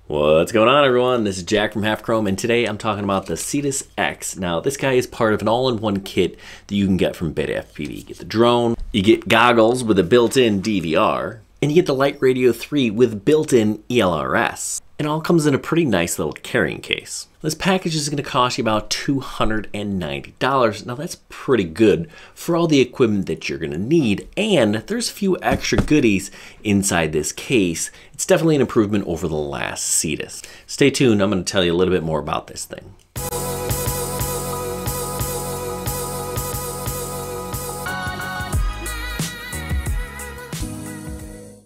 What's going on, everyone? This is Jack from Half Chrome, and today I'm talking about the Cetus X. Now, this guy is part of an all-in-one kit that you can get from Beta FPV. You get the drone, you get goggles with a built-in DVR, and you get the Light Radio 3 with built-in ELRS. It all comes in a pretty nice little carrying case. This package is going to cost you about $290. Now that's pretty good for all the equipment that you're going to need, and there's a few extra goodies inside this case. It's definitely an improvement over the last Cetus. Stay tuned, I'm going to tell you a little bit more about this thing.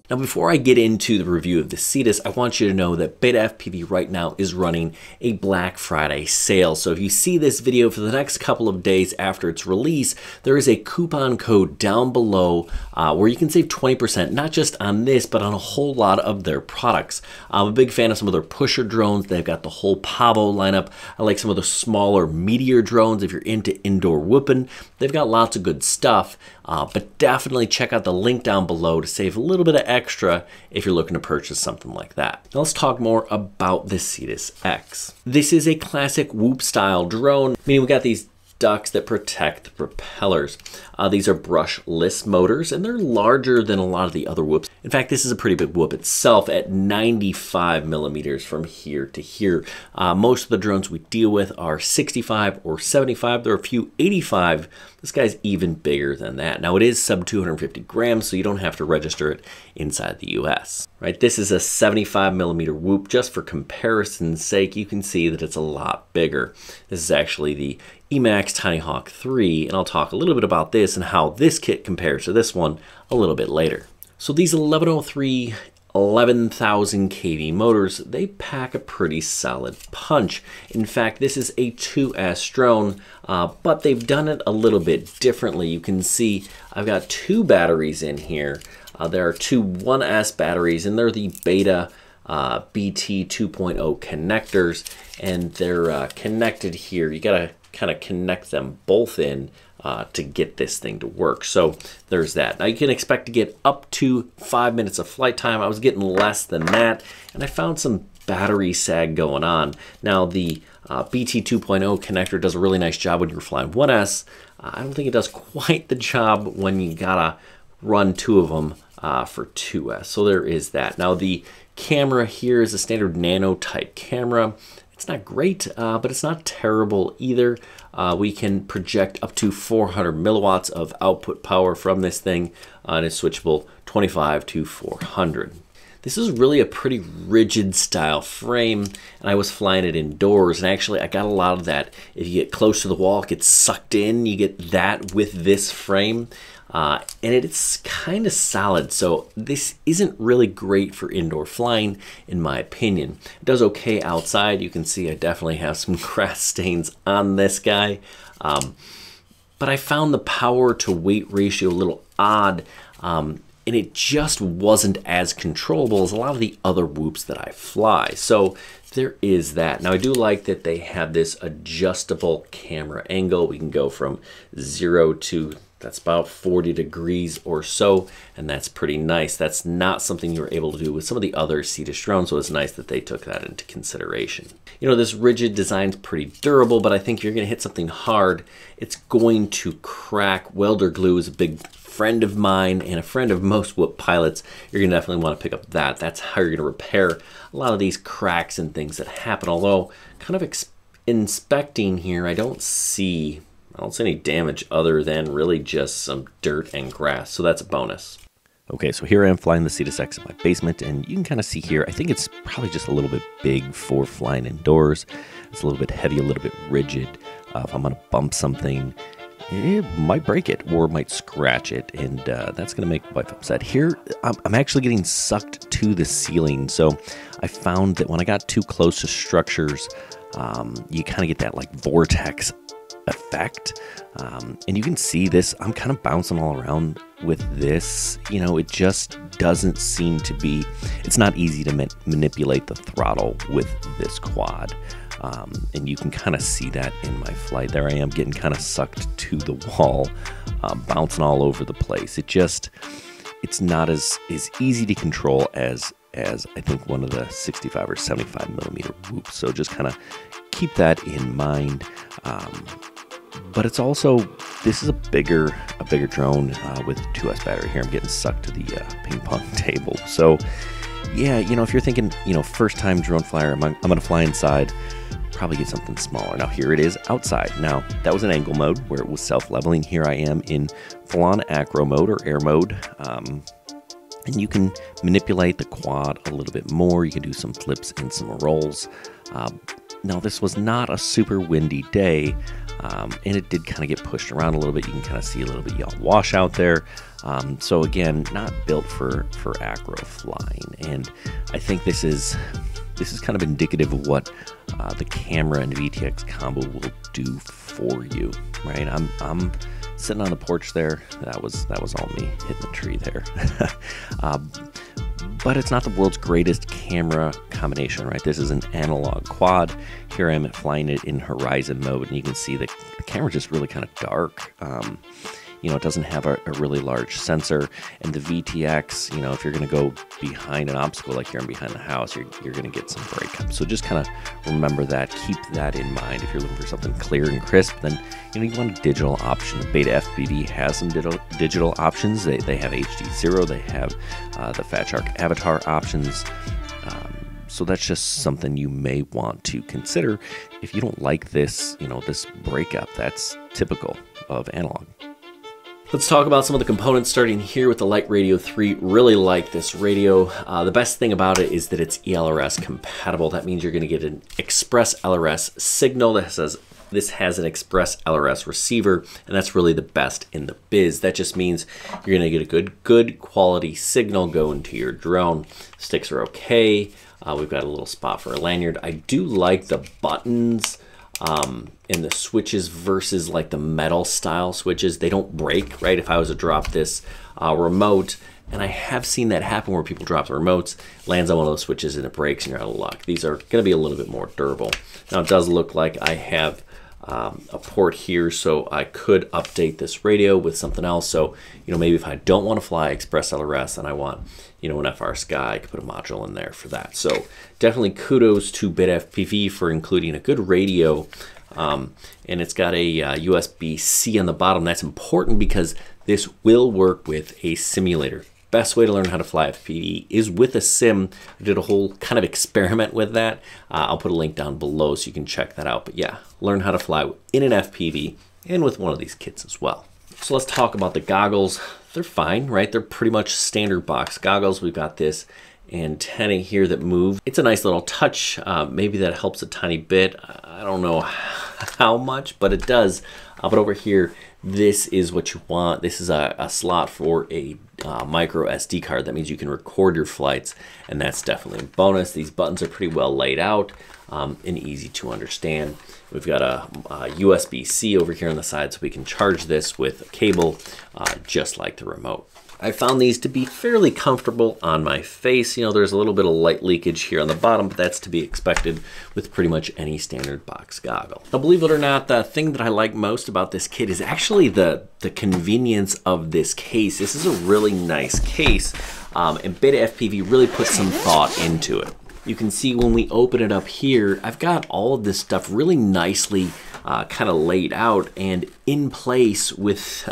Now, before I get into the review of the Cetus, I want you to know that Beta FPV right now is running a Black Friday sale. So if you see this video for the next couple of days after its release, there is a coupon code down below where you can save 20%, not just on this, but on a whole lot of their products. I'm a big fan of some of their pusher drones. They've got the whole Pavo lineup. I like some of the smaller Meteor drones if you're into indoor whooping. They've got lots of good stuff, but definitely check out the link down below to save a little bit of extra if you're looking to purchase something like that. Now let's talk more about the Cetus X. This is a classic Whoop style drone, meaning we got these ducts that protect the propellers. These are brushless motors, and they're larger than a lot of the other Whoops. In fact, this is a pretty big Whoop itself at 95 millimeters from here to here. Most of the drones we deal with are 65 or 75. There are a few 85. This guy's even bigger than that. Now, it is sub 250 grams, so you don't have to register it inside the US. Right? This is a 75 millimeter Whoop. Just for comparison's sake, you can see that it's a lot bigger. This is actually the Emax Tiny Hawk 3, and I'll talk a little bit about this and how this kit compares to this one a little bit later. So these 1103 11,000 kV motors, they pack a pretty solid punch. In fact, this is a 2S drone, but they've done it a little bit differently. You can see I've got two batteries in here. There are two 1S batteries, and they're the Beta BT 2.0 connectors, and they're connected here. You gotta kind of connect them both in to get this thing to work. So there's that. Now you can expect to get up to 5 minutes of flight time. I was getting less than that, and I found some battery sag going on. Now the BT 2.0 connector does a really nice job when you're flying 1S. I don't think it does quite the job when you gotta run two of them for 2S. So there is that. Now the camera here is a standard nano type camera. It's not great, but it's not terrible either. We can project up to 400 milliwatts of output power from this thing, and it's switchable 25 to 400. This is really a pretty rigid style frame, and I was flying it indoors, and actually I got a lot of that. If you get close to the wall, it gets sucked in. You get that with this frame. And it's kind of solid, so this isn't really great for indoor flying, in my opinion. It does okay outside. You can see I definitely have some grass stains on this guy, but I found the power to weight ratio a little odd, and it just wasn't as controllable as a lot of the other Whoops that I fly. So there is that. Now I do like that they have this adjustable camera angle. We can go from 0 to that's about 40 degrees or so, and that's pretty nice. That's not something you were able to do with some of the other Cetus drones, so it's nice that they took that into consideration. You know, this rigid design's pretty durable, but I think you're gonna hit something hard, it's going to crack. Welder glue is a big friend of mine and a friend of most Whoop pilots. You're gonna definitely wanna pick up that. That's how you're gonna repair a lot of these cracks and things that happen, although kind of inspecting here, I don't see any damage other than really just some dirt and grass, so that's a bonus. Okay, so here I am flying the Cetus X in my basement, and you can kind of see here, I think it's probably just a little bit big for flying indoors. It's a little bit heavy, a little bit rigid. If I'm gonna bump something, it might break it or might scratch it, and that's gonna make my wife upset. Here, I'm actually getting sucked to the ceiling, so I found that when I got too close to structures, you kind of get that like vortex effect, and you can see this. I'm kind of bouncing all around with this. You know, it just doesn't seem to be, it's not easy to manipulate the throttle with this quad, and you can kind of see that in my flight. There I am getting kind of sucked to the wall, bouncing all over the place. It's not as easy to control as as I think one of the 65 or 75 millimeter whoops. So just kind of keep that in mind. But it's also, this is a bigger drone with 2S battery. Here I'm getting sucked to the ping pong table. So yeah, you know, if you're thinking, you know, first time drone flyer, I'm gonna fly inside, probably get something smaller. Now here it is outside. Now that was an angle mode where it was self-leveling. Here I am in full-on acro mode or air mode. And you can manipulate the quad a little bit more. You can do some flips and some rolls. Now this was not a super windy day, and it did kind of get pushed around a little bit. You can kind of see a little bit of wash out there. So again, not built for acro flying. And I think this is kind of indicative of what the camera and VTX combo will do for you, right? I'm sitting on the porch there. That was all me hitting the tree there. But it's not the world's greatest camera combination, right? This is an analog quad. Here I am flying it in horizon mode, and you can see the camera just really kind of dark. You know, it doesn't have a really large sensor, and the VTX, you know, if you're going to go behind an obstacle like here and behind the house, you're going to get some breakup. So just kind of remember that, keep that in mind. If you're looking for something clear and crisp, then you know you want a digital option. Beta FPV has some digital options. They have HD0, they have the Fat Shark Avatar options. So that's just something you may want to consider if you don't like this, you know, this breakup. That's typical of analog. Let's talk about some of the components, starting here with the Light Radio 3. Really like this radio. The best thing about it is that it's ELRS compatible. That means you're going to get an Express LRS signal that says this has an Express LRS receiver, and that's really the best in the biz. That just means you're going to get a good quality signal going to your drone. Sticks are okay. We've got a little spot for a lanyard. I do like the buttons and the switches versus like the metal style switches. They don't break, right? If I was to drop this remote, and I have seen that happen where people drop the remotes, lands on one of those switches and it breaks and you're out of luck. These are going to be a little bit more durable. Now it does look like I have a port here, so I could update this radio with something else. So, you know, maybe if I don't want to fly Express LRS and I want, you know, an FR Sky, I could put a module in there for that. So definitely kudos to Beta FPV for including a good radio. And it's got a USB-C on the bottom. That's important because this will work with a simulator. Best way to learn how to fly FPV is with a sim. I did a whole kind of experiment with that. I'll put a link down below so you can check that out. But yeah, learn how to fly in an FPV and with one of these kits as well. So let's talk about the goggles. They're fine, right? They're pretty much standard box goggles. We've got this antenna here that move. It's a nice little touch. Maybe that helps a tiny bit. I don't know how much, but it does. But over here, this is what you want. This is a slot for a micro SD card. That means you can record your flights, and that's definitely a bonus. These buttons are pretty well laid out and easy to understand. We've got a USB-C over here on the side, so we can charge this with a cable just like the remote. I found these to be fairly comfortable on my face. You know, there's a little bit of light leakage here on the bottom, but that's to be expected with pretty much any standard box goggle. Now, believe it or not, the thing that I like most about this kit is actually the convenience of this case. This is a really nice case, and Beta FPV really put some thought into it. You can see when we open it up here, I've got all of this stuff really nicely kind of laid out and in place with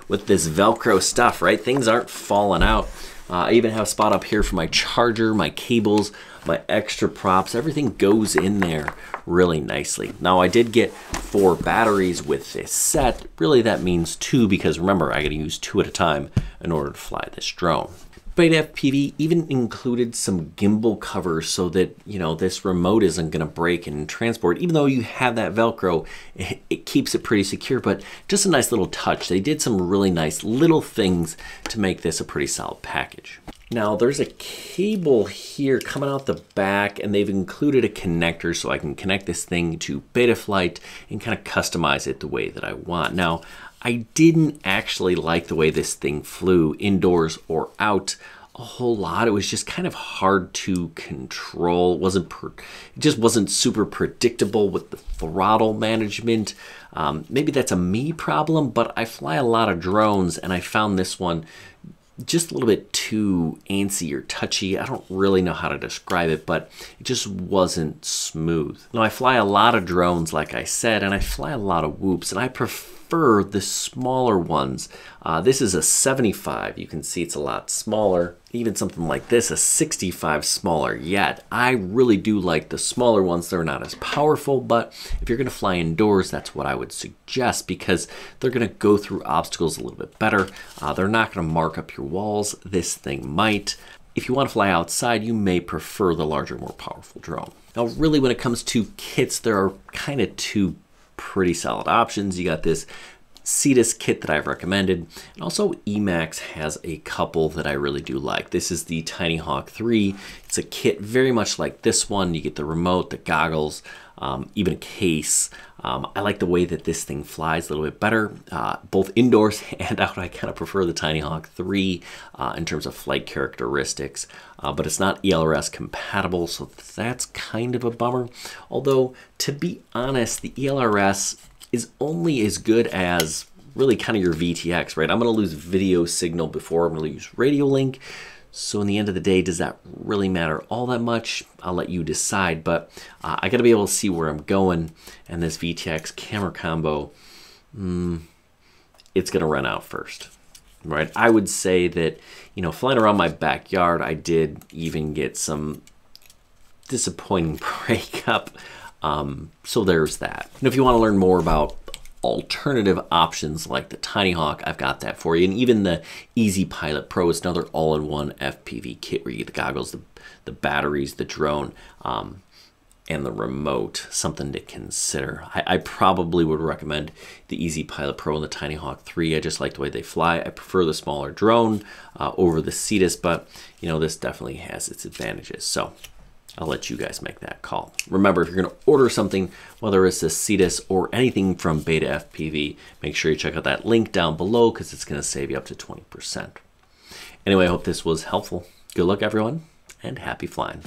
this Velcro stuff, right? Things aren't falling out. I even have a spot up here for my charger, my cables, my extra props. Everything goes in there really nicely. Now I did get 4 batteries with this set. Really that means 2 because remember, I gotta use 2 at a time in order to fly this drone. Beta FPV even included some gimbal covers so that, you know, this remote isn't going to break in transport. Even though you have that Velcro, it keeps it pretty secure, but just a nice little touch. They did some really nice little things to make this a pretty solid package. Now there's a cable here coming out the back, and they've included a connector so I can connect this thing to Betaflight and kind of customize it the way that I want. Now, I didn't actually like the way this thing flew indoors or out a whole lot. It was just kind of hard to control. It just wasn't super predictable with the throttle management. Maybe that's a me problem, but I fly a lot of drones and I found this one just a little bit too antsy or touchy. I don't really know how to describe it, but it just wasn't smooth. Now, I fly a lot of drones, like I said, and I fly a lot of whoops, and I prefer the smaller ones. This is a 75. You can see it's a lot smaller. Even something like this, a 65 smaller yet. I really do like the smaller ones. They're not as powerful, but if you're gonna fly indoors, that's what I would suggest because they're gonna go through obstacles a little bit better. They're not gonna mark up your walls. This thing might. If you wanna fly outside, you may prefer the larger, more powerful drone. Now, really when it comes to kits, there are kind of two pretty solid options. You got this Cetus kit that I've recommended, and also Emax has a couple that I really do like. This is the Tiny Hawk 3. It's a kit very much like this one. You get the remote, the goggles, even a case. I like the way that this thing flies a little bit better, both indoors and out. I kind of prefer the Tiny Hawk 3 in terms of flight characteristics, but it's not ELRS compatible, so that's kind of a bummer. Although, to be honest, the ELRS is only as good as really kind of your VTX, right? I'm going to lose video signal before I'm going to use radio link. So in the end of the day, does that really matter all that much? I'll let you decide, but I got to be able to see where I'm going, and this VTX camera combo, it's going to run out first, right? I would say that, you know, flying around my backyard, I did even get some disappointing breakup. So there's that. And if you want to learn more about alternative options like the Tiny Hawk, I've got that for you. And even the Easy Pilot Pro is another all-in-one FPV kit where you get the goggles, the batteries, the drone, and the remote, something to consider. I probably would recommend the Easy Pilot Pro and the Tiny Hawk 3. I just like the way they fly. I prefer the smaller drone over the Cetus, but you know, this definitely has its advantages. So I'll let you guys make that call. Remember, if you're going to order something, whether it's a Cetus or anything from Beta FPV, make sure you check out that link down below because it's going to save you up to 20%. Anyway, I hope this was helpful. Good luck, everyone, and happy flying.